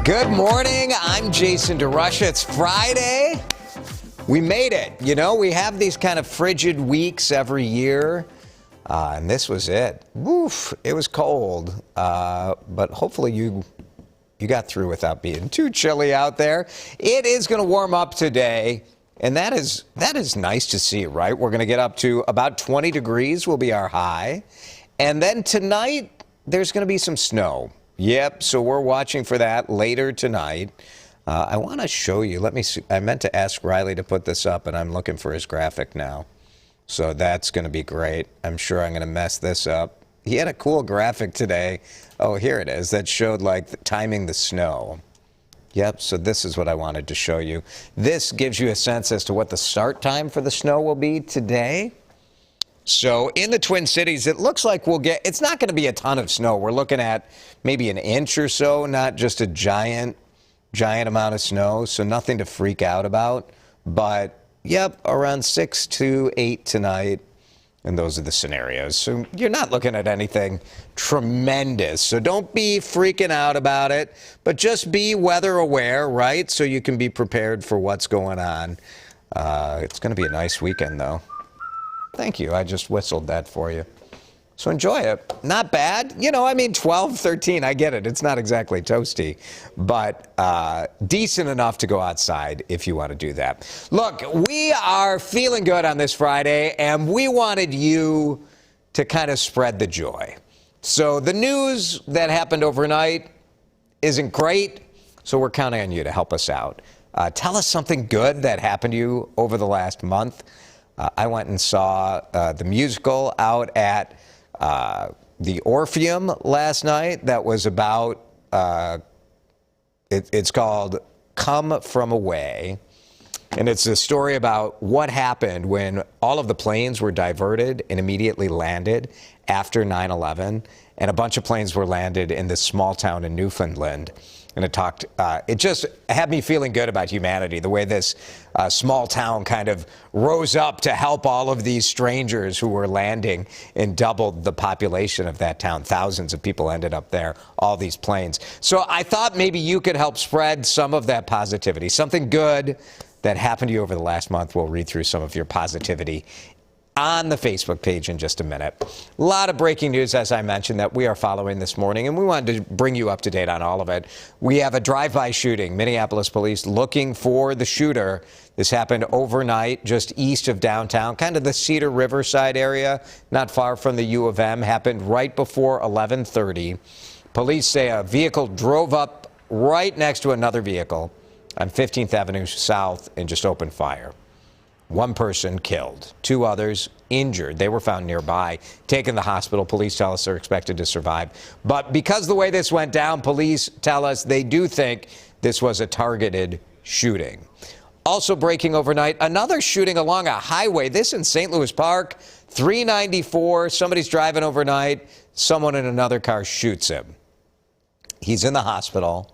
Good morning. I'm Jason DeRusha. It's Friday. We made it. You know, we have these kind of frigid weeks every year, and this was it. Woof, it was cold, but hopefully you got through without being too chilly out there. It is going to warm up today, and that is nice to see, right? We're going to get up to about 20 degrees will be our high, and then tonight there's going to be some snow. Yep, so we're watching for that later tonight. I want to show you. Let me see. I meant to ask Riley to put this up, and I'm looking for his graphic now. So that's going to be great. I'm sure I'm going to mess this up. He had a cool graphic today. Oh, here it is. That showed, like, timing the snow. Yep, so this is what I wanted to show you. This gives you a sense as to what the start time for the snow will be today. So in the Twin Cities, it looks like we'll get, it's not going to be a ton of snow. We're looking at maybe an inch or so, not just a giant amount of snow. So nothing to freak out about. But, yep, around 6 to 8 tonight. And those are the scenarios. So you're not looking at anything tremendous. So don't be freaking out about it. But just be weather aware, right? So you can be prepared for what's going on. It's going to be a nice weekend, though. Thank you. I just whistled that for you. So enjoy it. Not bad. You know, I mean, 12, 13, I get it. It's not exactly toasty, but decent enough to go outside if you want to do that. Look, we are feeling good on this Friday, and we wanted you to kind of spread the joy. So the news that happened overnight isn't great, so we're counting on you to help us out. Tell us something good that happened to you over the last month. I went and saw the musical out at the Orpheum last night. That was about, it's called Come From Away. And it's a story about what happened when all of the planes were diverted and immediately landed after 9/11. And a bunch of planes were landed in this small town in Newfoundland. And it just had me feeling good about humanity, the way this small town kind of rose up to help all of these strangers who were landing and doubled the population of that town. Thousands of people ended up there, all these planes. So I thought maybe you could help spread some of that positivity. Something good that happened to you over the last month. We'll read through some of your positivity on the Facebook page in just a minute. A lot of breaking news, as I mentioned, that we are following this morning, and we wanted to bring you up to date on all of it. We have a drive-by shooting. Minneapolis police looking for the shooter. This happened overnight, just east of downtown, kind of the Cedar Riverside area, not far from the U of M. Happened right before 11:30. Police say a vehicle drove up right next to another vehicle on 15th Avenue South and just opened fire. One person killed, 2 others injured. They were found nearby, taken to the hospital. Police tell us they're expected to survive. But because the way this went down, police tell us they do think this was a targeted shooting. Also breaking overnight, another shooting along a highway. This in St. Louis Park, 394. Somebody's driving overnight. Someone in another car shoots him. He's in the hospital.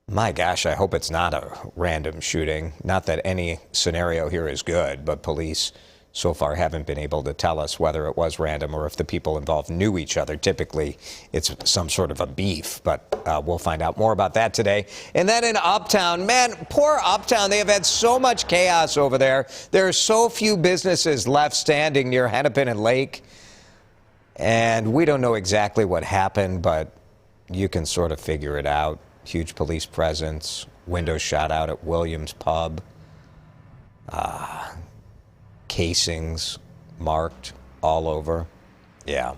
My gosh, I hope it's not a random shooting. Not that any scenario here is good, but police so far haven't been able to tell us whether it was random or if the people involved knew each other. Typically, it's some sort of a beef, but we'll find out more about that today. And then in Uptown, man, poor Uptown. They have had so much chaos over there. There are so few businesses left standing near Hennepin and Lake, and we don't know exactly what happened, but you can sort of figure it out. Huge police presence, windows shot out at Williams Pub, casings marked all over. Yeah.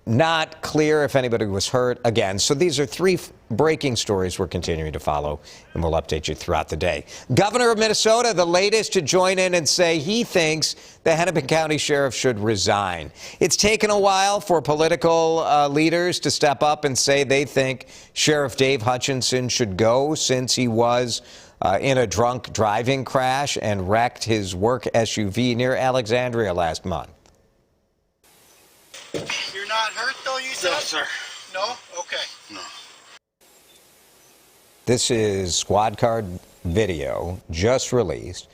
Not clear if anybody was hurt. Again, so these are 3 breaking stories we're continuing to follow, and we'll update you throughout the day. Governor of Minnesota, the latest to join in and say he thinks the Hennepin County Sheriff should resign. It's taken a while for political leaders to step up and say they think Sheriff Dave Hutchinson should go, since he was in a drunk driving crash and wrecked his work SUV near Alexandria last month. You're not hurt, though, you said? No, sir. No? Okay. No. This is squad car video just released.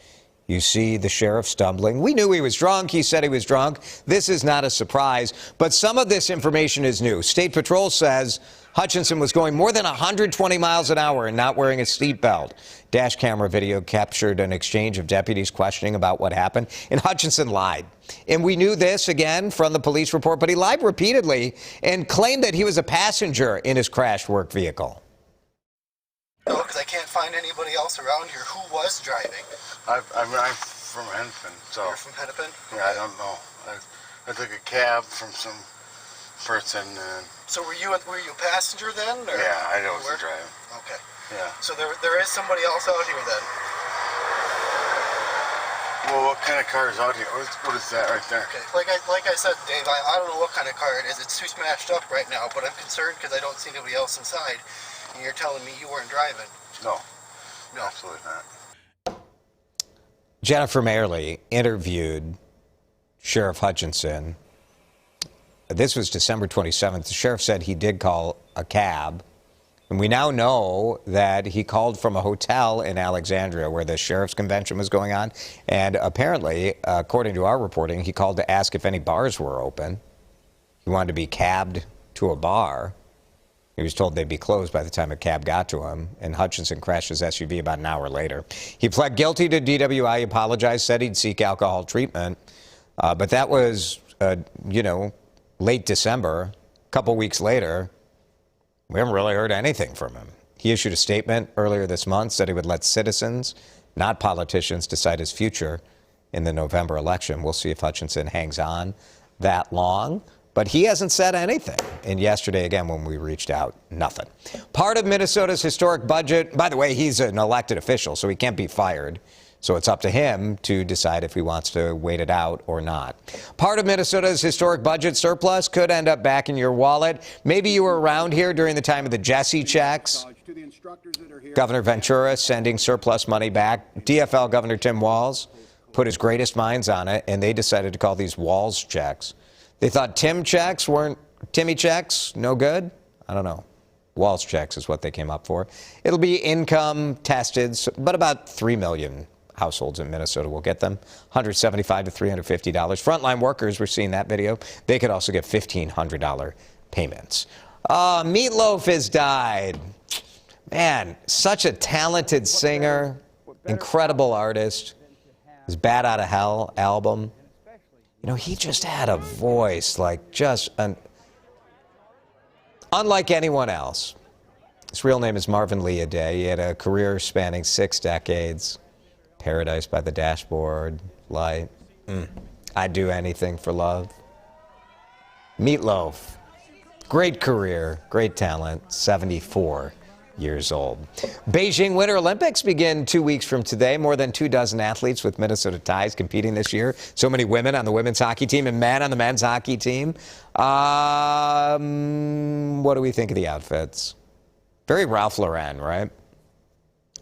You see the sheriff stumbling. We knew he was drunk. He said he was drunk. This is not a surprise, but some of this information is new. State Patrol says Hutchinson was going more than 120 miles an hour and not wearing a seatbelt. Dash camera video captured an exchange of deputies questioning about what happened, and Hutchinson lied. And we knew this, again, from the police report, but he lied repeatedly and claimed that he was a passenger in his crashed work vehicle. No, because I can't find anybody else around here who was driving. I'm from Hennepin, so. You're from Hennepin? Yeah, I don't know. I took a cab from some person. So were you a passenger then? Or Yeah, I wasn't driving. Okay. Yeah. So there is somebody else out here then? Well, what kind of car is out here? What is that right there? Okay. Like I said, Dave, I don't know what kind of car it is. It's too smashed up right now, but I'm concerned because I don't see anybody else inside. And you're telling me you weren't driving? No. No. Absolutely not. Jennifer Mayerly interviewed Sheriff Hutchinson. This was December 27th. The sheriff said he did call a cab. And we now know that he called from a hotel in Alexandria where the sheriff's convention was going on. And apparently, according to our reporting, he called to ask if any bars were open. He wanted to be cabbed to a bar. He was told they'd be closed by the time a cab got to him, and Hutchinson crashed his SUV about an hour later. He pled guilty to DWI, he apologized, said he'd seek alcohol treatment. But that was, late December. A couple weeks later, we haven't really heard anything from him. He issued a statement earlier this month, said he would let citizens, not politicians, decide his future in the November election. We'll see if Hutchinson hangs on that long. But he hasn't said anything. And yesterday, again, when we reached out, nothing. Part of Minnesota's historic budget, by the way, he's an elected official, so he can't be fired. So it's up to him to decide if he wants to wait it out or not. Part of Minnesota's historic budget surplus could end up back in your wallet. Maybe you were around here during the time of the Jesse checks. Governor Ventura sending surplus money back. DFL Governor Tim Walz put his greatest minds on it, and they decided to call these Walz checks. They thought Timmy checks, no good? I don't know. Walz checks is what they came up for. It'll be income tested, but about 3 million households in Minnesota will get them. $175 to $350. Frontline workers, we're seeing that video. They could also get $1,500 payments. Meatloaf has died. Man, such a talented singer, incredible artist. His Bat Out of Hell album. He just had a voice like unlike anyone else. His real name is Marvin Lee Aday. He had a career spanning 6 decades. Paradise by the Dashboard, Light. I'd do anything for love. Meatloaf. Great career, great talent, 74 years old. Beijing Winter Olympics begin 2 weeks from today. More than 24 athletes with Minnesota ties competing this year. So many women on the women's hockey team and men on the men's hockey team. What do we think of the outfits? Very Ralph Lauren, right?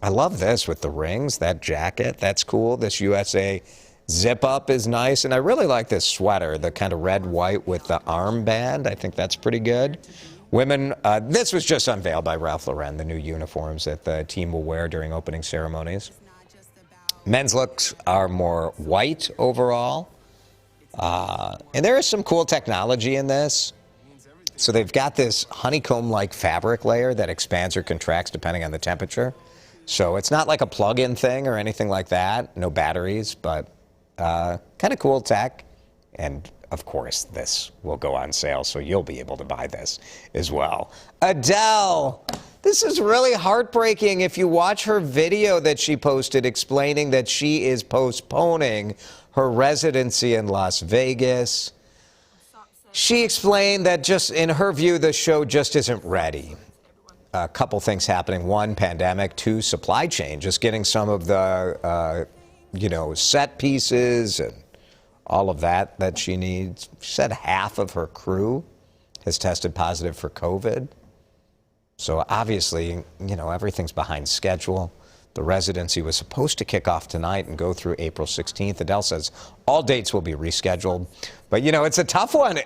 I love this with the rings, that jacket. That's cool. This USA zip up is nice. And I really like this sweater, the kind of red, white with the armband. I think that's pretty good. Women, this was just unveiled by Ralph Lauren, the new uniforms that the team will wear during opening ceremonies. Men's looks are more white overall. And there is some cool technology in this. So they've got this honeycomb-like fabric layer that expands or contracts depending on the temperature. So it's not like a plug-in thing or anything like that. No batteries, but kind of cool tech. And of course, this will go on sale, so you'll be able to buy this as well. Adele. This is really heartbreaking. If you watch her video that she posted explaining that she is postponing her residency in Las Vegas, she explained that just in her view, the show just isn't ready. A couple things happening. One, pandemic. Two, supply chain. Just getting some of the, set pieces and all of that she needs. She said half of her crew has tested positive for COVID. So obviously, everything's behind schedule. The residency was supposed to kick off tonight and go through April 16th. Adele says all dates will be rescheduled. But, it's a tough one.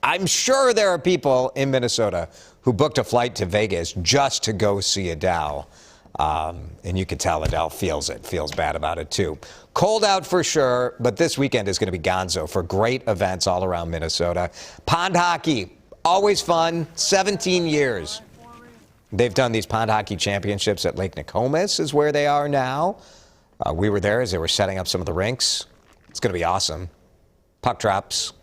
I'm sure there are people in Minnesota who booked a flight to Vegas just to go see Adele. And you can tell Adele feels bad about it too. Cold out for sure, but this weekend is going to be gonzo for great events all around Minnesota. Pond hockey, always fun, 17 years. They've done these pond hockey championships at Lake Nokomis is where they are now. We were there as they were setting up some of the rinks. It's going to be awesome. Puck drops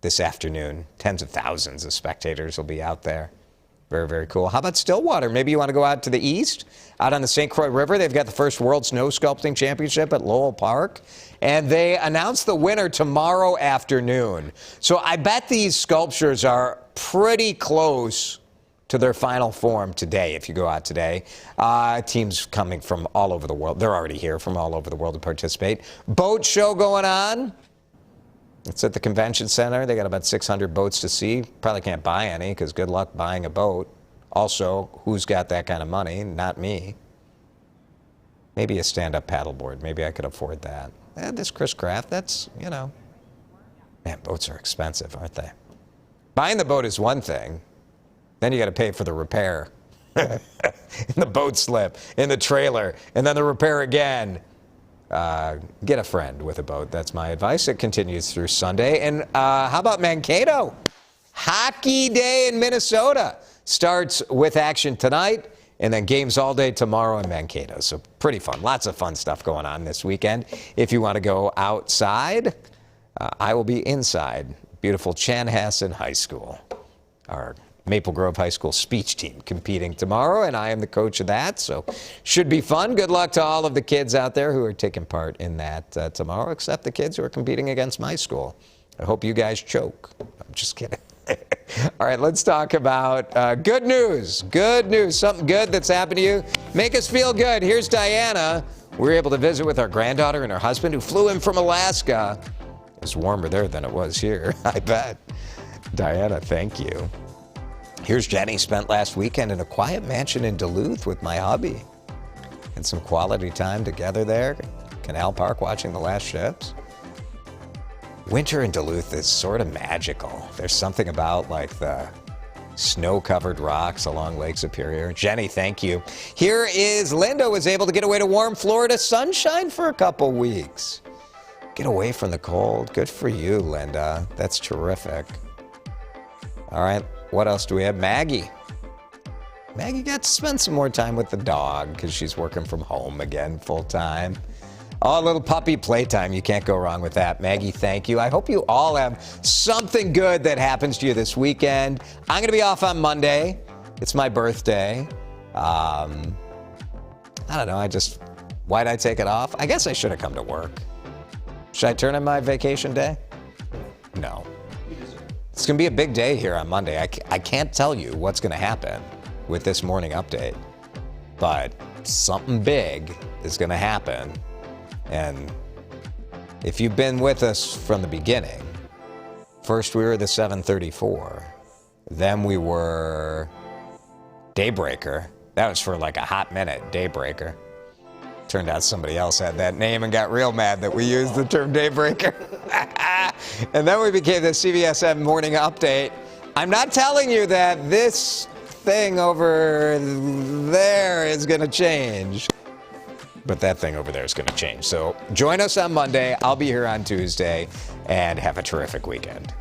this afternoon. Tens of thousands of spectators will be out there. Very, very cool. How about Stillwater? Maybe you want to go out to the east, out on the St. Croix River. They've got the first World Snow Sculpting Championship at Lowell Park. And they announced the winner tomorrow afternoon. So I bet these sculptures are pretty close to their final form today, if you go out today. Teams coming from all over the world. They're already here from all over the world to participate. Boat show going on. It's at the convention center. They got about 600 boats to see. Probably can't buy any because good luck buying a boat. Also, who's got that kind of money? Not me. Maybe a stand-up paddleboard. Maybe I could afford that. This Chris Craft, that's, you know. Man, boats are expensive, aren't they? Buying the boat is one thing. Then you got to pay for the repair. And the boat slip, in the trailer, and then the repair again. Get a friend with a boat. That's my advice. It continues through Sunday. And how about Mankato? Hockey Day in Minnesota starts with action tonight and then games all day tomorrow in Mankato. So pretty fun. Lots of fun stuff going on this weekend. If you want to go outside, I will be inside beautiful Chanhassen High School. Our Maple Grove High School speech team competing tomorrow, and I am the coach of that, so should be fun. Good luck to all of the kids out there who are taking part in that tomorrow, except the kids who are competing against my school. I hope you guys choke. I'm just kidding. All right, let's talk about good news. Good news, something good that's happened to you. Make us feel good. Here's Diana. We were able to visit with our granddaughter and her husband who flew in from Alaska. It was warmer there than it was here, I bet. Diana, thank you. Here's Jenny, spent last weekend in a quiet mansion in Duluth with my hubby. Had some quality time together there. Canal Park watching the last ships. Winter in Duluth is sort of magical. There's something about like the snow-covered rocks along Lake Superior. Jenny, thank you. Here is Linda, was able to get away to warm Florida sunshine for a couple weeks. Get away from the cold. Good for you, Linda. That's terrific. All right. What else do we have? Maggie. Maggie got to spend some more time with the dog because she's working from home again full time. Oh, a little puppy playtime. You can't go wrong with that. Maggie, thank you. I hope you all have something good that happens to you this weekend. I'm going to be off on Monday. It's my birthday. I don't know. Why'd I take it off? I guess I should have come to work. Should I turn in my vacation day? No. It's going to be a big day here on Monday. I can't tell you what's going to happen with this morning update, but something big is going to happen. And if you've been with us from the beginning, first we were the 734, then we were Daybreaker. That was for like a hot minute, Daybreaker. Turned out somebody else had that name and got real mad that we used the term Daybreaker. And then we became the CBSN Morning Update. I'm not telling you that this thing over there is going to change, but that thing over there is going to change. So join us on Monday. I'll be here on Tuesday, and have a terrific weekend.